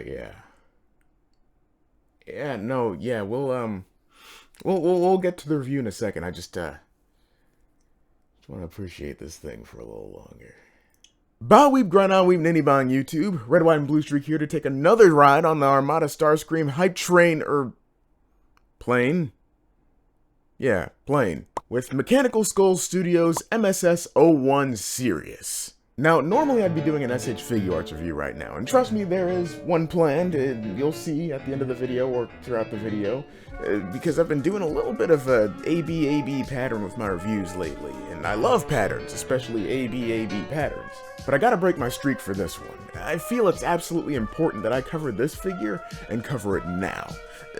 Yeah. Yeah, no, yeah, we'll get to the review in a second. I just want to appreciate this thing for a little longer. Ba weep grind on weep ninny bong YouTube. Red, White, and Bluestreak here to take another ride on the Armada Starscream hype train, plane? Yeah, plane. With Mechanical Skull Studios MSS 01 Sirius. Now, normally I'd be doing an SH Figure Arts review right now, and trust me, there is one planned, you'll see at the end of the video or throughout the video, because I've been doing a little bit of a AB pattern with my reviews lately, and I love patterns, especially AB patterns. But I gotta break my streak for this one. I feel it's absolutely important that I cover this figure and cover it now.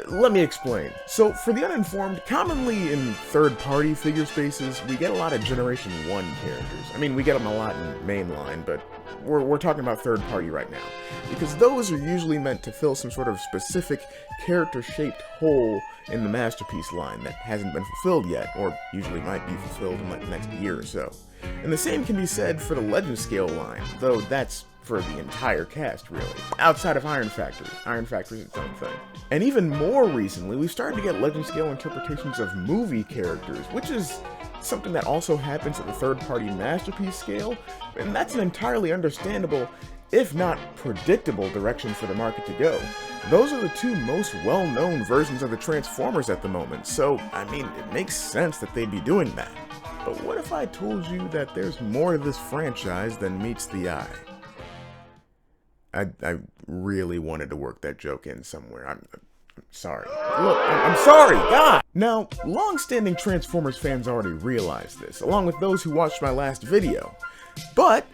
Let me explain. So, for the uninformed, commonly in third-party figure spaces, we get a lot of Generation 1 characters. I mean, we get them a lot in mainline, but we're talking about third-party right now. Because those are usually meant to fill some sort of specific character-shaped hole in the Masterpiece line that hasn't been fulfilled yet, or usually might be fulfilled in like the next year or so. And the same can be said for the Legend Scale line, though that's for the entire cast, really. Outside of Iron Factory. Iron Factory's its own thing. And even more recently, we've started to get Legend Scale interpretations of movie characters, which is something that also happens at the third-party Masterpiece scale, and that's an entirely understandable, if not predictable, direction for the market to go. Those are the two most well-known versions of the Transformers at the moment, so, I mean, it makes sense that they'd be doing that. But what if I told you that there's more to this franchise than meets the eye? I really wanted to work that joke in somewhere. I'm sorry. Look, I'm sorry, God! Now, long-standing Transformers fans already realize this, along with those who watched my last video. But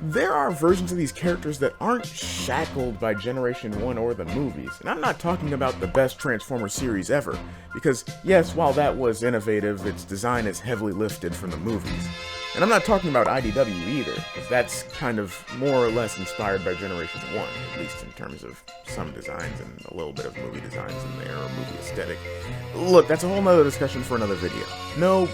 there are versions of these characters that aren't shackled by Generation 1 or the movies. And I'm not talking about the best Transformers series ever, because yes, while that was innovative, its design is heavily lifted from the movies. And I'm not talking about IDW either, because that's kind of more or less inspired by Generation 1, at least in terms of some designs and a little bit of movie designs in there, or movie aesthetic. Look, that's a whole nother discussion for another video. No,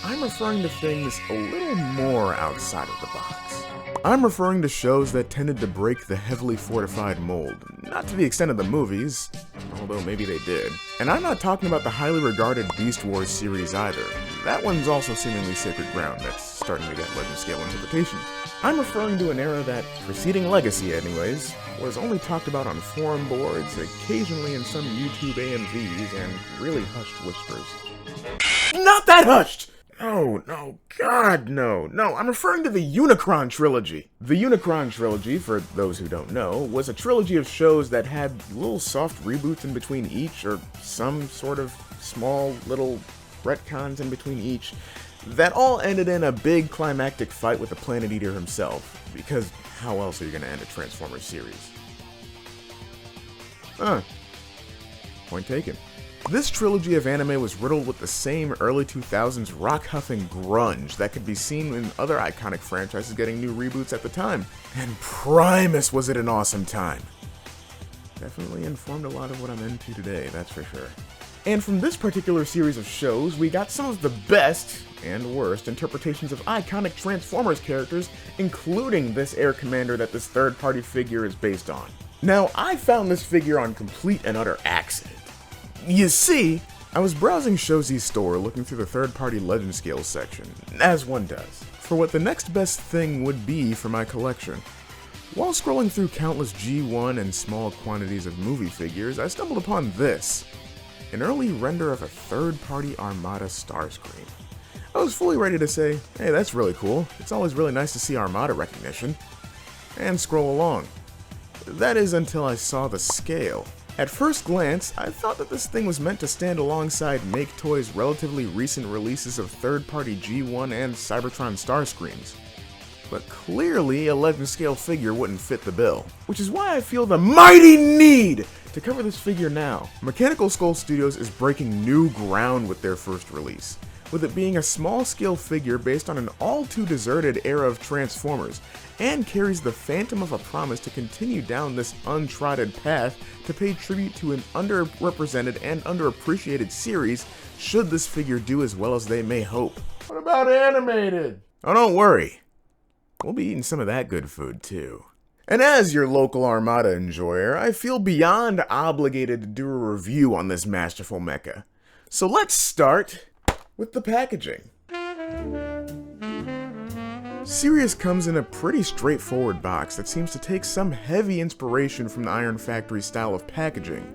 I'm referring to things a little more outside of the box. I'm referring to shows that tended to break the heavily fortified mold, not to the extent of the movies, although maybe they did. And I'm not talking about the highly regarded Beast Wars series either. That one's also seemingly sacred ground that's starting to get Legend Scale interpretation. I'm referring to an era that, preceding Legacy anyways, was only talked about on forum boards, occasionally in some YouTube AMVs, and really hushed whispers. Not that hushed! No, God, no, I'm referring to the Unicron trilogy. The Unicron trilogy, for those who don't know, was a trilogy of shows that had little soft reboots in between each, or some sort of small little retcons in between each, that all ended in a big climactic fight with the Planet Eater himself, because how else are you gonna end a Transformers series? Point taken. This trilogy of anime was riddled with the same early 2000s rock-huffing grunge that could be seen in other iconic franchises getting new reboots at the time. And Primus was it an awesome time. Definitely informed a lot of what I'm into today, that's for sure. And from this particular series of shows, we got some of the best and worst interpretations of iconic Transformers characters, including this Air Commander that this third-party figure is based on. Now, I found this figure on complete and utter accident. You see, I was browsing Shosey's store looking through the third-party Legend Scale section, as one does, for what the next best thing would be for my collection. While scrolling through countless G1 and small quantities of movie figures, I stumbled upon this, an early render of a third-party Armada Starscream. I was fully ready to say, hey, that's really cool, it's always really nice to see Armada recognition, and scroll along. That is until I saw the scale. At first glance, I thought that this thing was meant to stand alongside Make Toy's relatively recent releases of third-party G1 and Cybertron Starscreams. But clearly, a Legend Scale figure wouldn't fit the bill, which is why I feel the mighty need to cover this figure now. Mechanical Skull Studios is breaking new ground with their first release, with it being a small-scale figure based on an all-too-deserted era of Transformers, and carries the phantom of a promise to continue down this untrodden path to pay tribute to an underrepresented and underappreciated series, should this figure do as well as they may hope. What about animated? Oh, don't worry. We'll be eating some of that good food, too. And as your local Armada enjoyer, I feel beyond obligated to do a review on this masterful mecha. So let's start with the packaging. Sirius comes in a pretty straightforward box that seems to take some heavy inspiration from the Iron Factory style of packaging.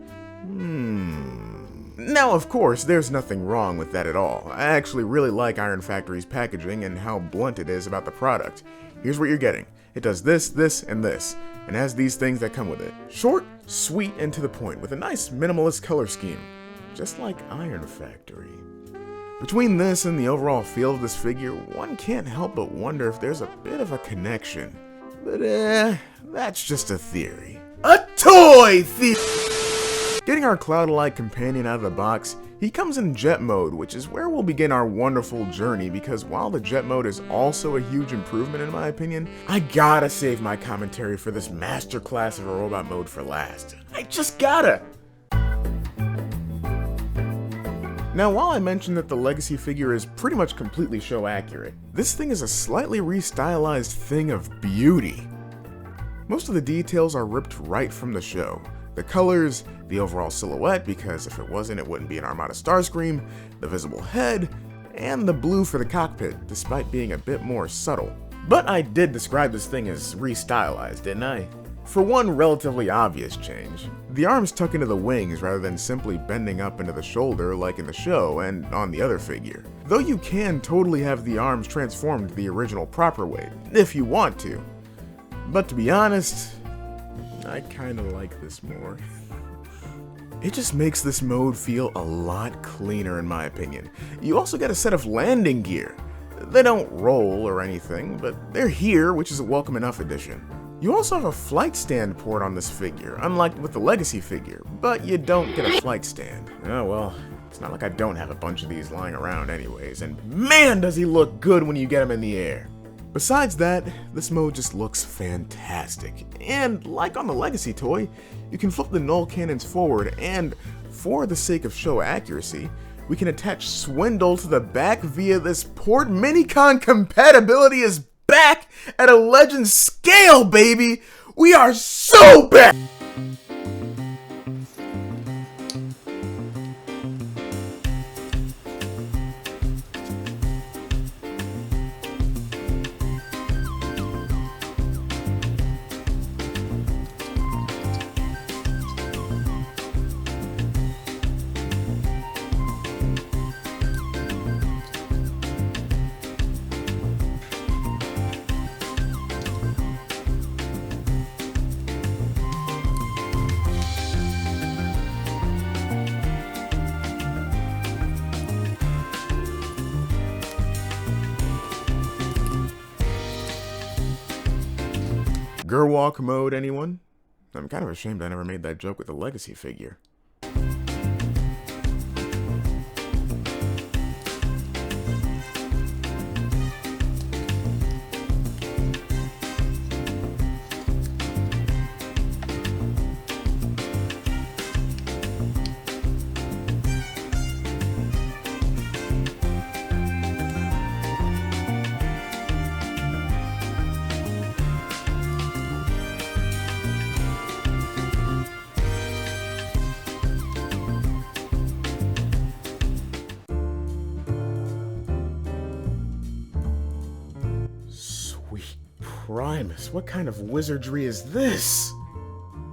Now, of course, there's nothing wrong with that at all. I actually really like Iron Factory's packaging and how blunt it is about the product. Here's what you're getting. It does this, this, and this, and has these things that come with it. Short, sweet, and to the point, with a nice minimalist color scheme. Just like Iron Factory. Between this and the overall feel of this figure, one can't help but wonder if there's a bit of a connection. But that's just a theory. A toy theory! Getting our cloud-alike companion out of the box, he comes in jet mode, which is where we'll begin our wonderful journey, because while the jet mode is also a huge improvement in my opinion, I gotta save my commentary for this masterclass of a robot mode for last. I just gotta! Now, while I mentioned that the Legacy figure is pretty much completely show accurate, this thing is a slightly restylized thing of beauty. Most of the details are ripped right from the show. The colors, the overall silhouette, because if it wasn't it wouldn't be an Armada Starscream, the visible head, and the blue for the cockpit, despite being a bit more subtle. But I did describe this thing as restylized, didn't I? For one relatively obvious change, the arms tuck into the wings rather than simply bending up into the shoulder like in the show and on the other figure. Though you can totally have the arms transformed the original proper way, if you want to. But to be honest, I kinda like this more. It just makes this mode feel a lot cleaner in my opinion. You also get a set of landing gear. They don't roll or anything, but they're here, which is a welcome enough addition. You also have a flight stand port on this figure, unlike with the Legacy figure, but you don't get a flight stand. Oh well, it's not like I don't have a bunch of these lying around anyways, and man does he look good when you get him in the air. Besides that, this mode just looks fantastic, and like on the Legacy toy, you can flip the null cannons forward, and for the sake of show accuracy, we can attach Swindle to the back via this port. Minicon compatibility is back at a legend scale, baby! We are so back! Gerwalk mode, anyone? I'm kind of ashamed I never made that joke with the Legacy figure. Primus, what kind of wizardry is this?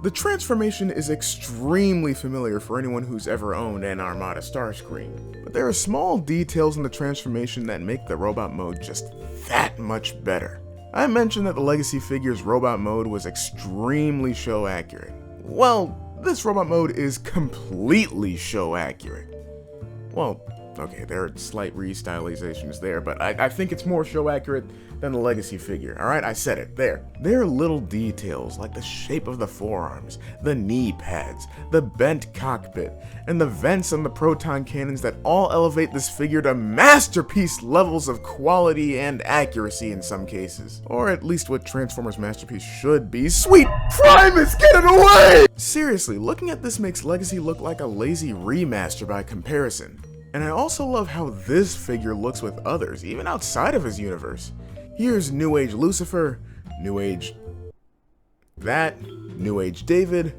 The transformation is extremely familiar for anyone who's ever owned an Armada Starscream, but there are small details in the transformation that make the robot mode just that much better. I mentioned that the Legacy figure's robot mode was extremely show accurate. Well, this robot mode is completely show accurate. Well, okay, there are slight restylizations there, but I think it's more show accurate than the Legacy figure, alright? I said it, there. There are little details like the shape of the forearms, the knee pads, the bent cockpit, and the vents on the proton cannons that all elevate this figure to masterpiece levels of quality and accuracy in some cases. Or at least what Transformers Masterpiece should be. Sweet Primus, get it away! Seriously, looking at this makes Legacy look like a lazy remaster by comparison. And I also love how this figure looks with others, even outside of his universe. Here's New Age Lucifer, New Age That, New Age David,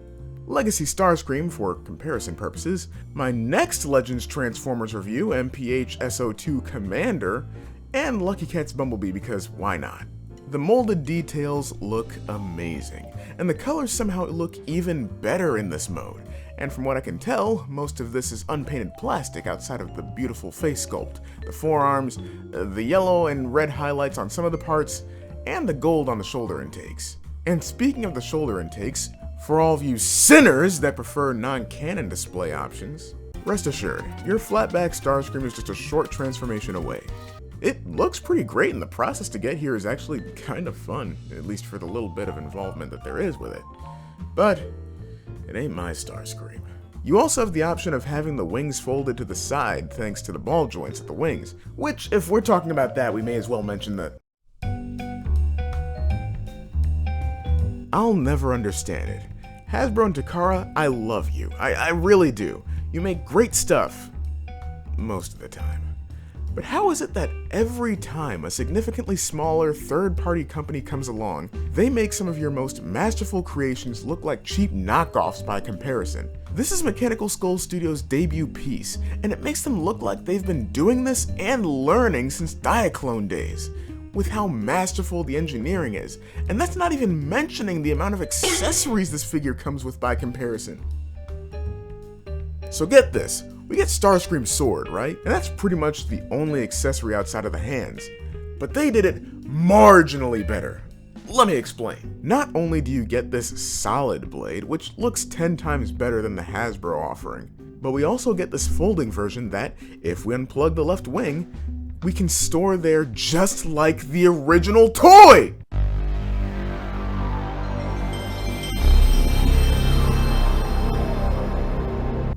Legacy Starscream for comparison purposes, my next Legends Transformers review, MPH SO2 Commander, and Lucky Cat's Bumblebee because why not? The molded details look amazing, and the colors somehow look even better in this mode. And from what I can tell, most of this is unpainted plastic outside of the beautiful face sculpt, the forearms, the yellow and red highlights on some of the parts, and the gold on the shoulder intakes. And speaking of the shoulder intakes, for all of you sinners that prefer non-canon display options, rest assured, your flatback Starscream is just a short transformation away. It looks pretty great, and the process to get here is actually kind of fun, at least for the little bit of involvement that there is with it. But it ain't my Starscream. You also have the option of having the wings folded to the side thanks to the ball joints at the wings, which, if we're talking about that, we may as well mention that I'll never understand it. Hasbro and Takara, I love you. I really do. You make great stuff. Most of the time. But how is it that every time a significantly smaller third-party company comes along, they make some of your most masterful creations look like cheap knockoffs by comparison? This is Mechanical Skull Studios' debut piece, and it makes them look like they've been doing this and learning since Diaclone days, with how masterful the engineering is. And that's not even mentioning the amount of accessories this figure comes with by comparison. So get this. We get Starscream's sword, right? And that's pretty much the only accessory outside of the hands. But they did it marginally better. Let me explain. Not only do you get this solid blade, which looks 10 times better than the Hasbro offering, but we also get this folding version that, if we unplug the left wing, we can store there just like the original toy!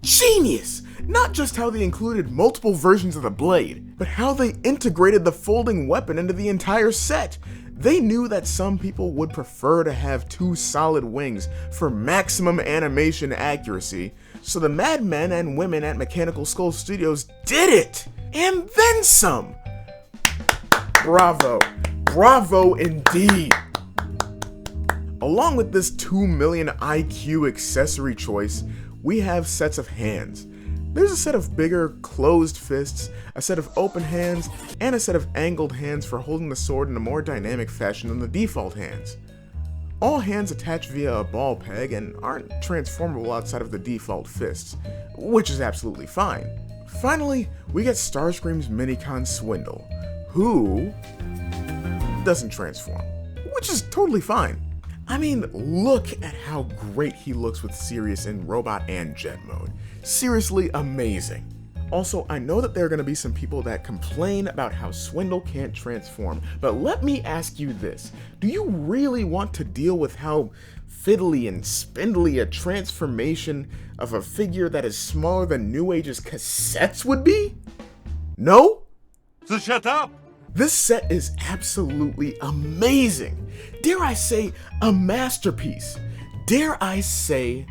Genius! Not just how they included multiple versions of the blade, but how they integrated the folding weapon into the entire set. They knew that some people would prefer to have 2 solid wings for maximum animation accuracy, so the madmen and women at Mechanical Skull Studios did it! And then some! Bravo. Bravo indeed! Along with this 2 million IQ accessory choice, we have sets of hands. There's a set of bigger, closed fists, a set of open hands, and a set of angled hands for holding the sword in a more dynamic fashion than the default hands. All hands attach via a ball peg and aren't transformable outside of the default fists, which is absolutely fine. Finally, we get Starscream's Minicon Swindle, who doesn't transform, which is totally fine. I mean, look at how great he looks with Sirius in robot and jet mode. Seriously amazing. Also, I know that there are going to be some people that complain about how Swindle can't transform, but let me ask you this. Do you really want to deal with how fiddly and spindly a transformation of a figure that is smaller than New Age's cassettes would be? No? So shut up! This set is absolutely amazing. Dare I say, a masterpiece. Dare I say,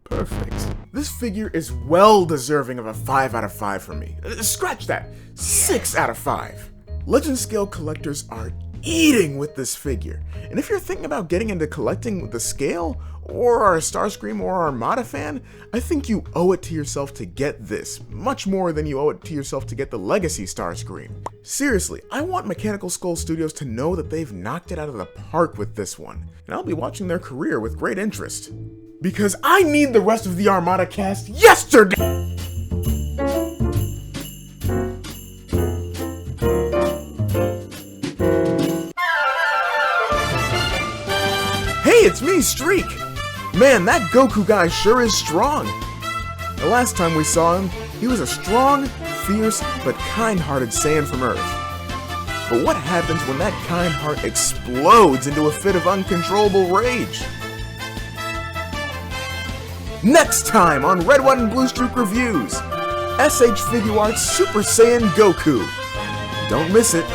perfect. This figure is well deserving of a 5 out of 5 for me. Scratch that, 6 out of 5. Legend scale collectors are eating with this figure. And if you're thinking about getting into collecting with the scale, or are a Starscream or Armada fan, I think you owe it to yourself to get this, much more than you owe it to yourself to get the Legacy Starscream. Seriously, I want Mechanical Skull Studios to know that they've knocked it out of the park with this one, and I'll be watching their career with great interest. Because I need the rest of the Armada cast yesterday! Hey, it's me, Streak! Man, that Goku guy sure is strong! The last time we saw him, he was a strong, fierce, but kind-hearted Saiyan from Earth. But what happens when that kind heart explodes into a fit of uncontrollable rage? Next time on RedWhiteandBluestreak Reviews, SH Figuarts Super Saiyan Goku. Don't miss it.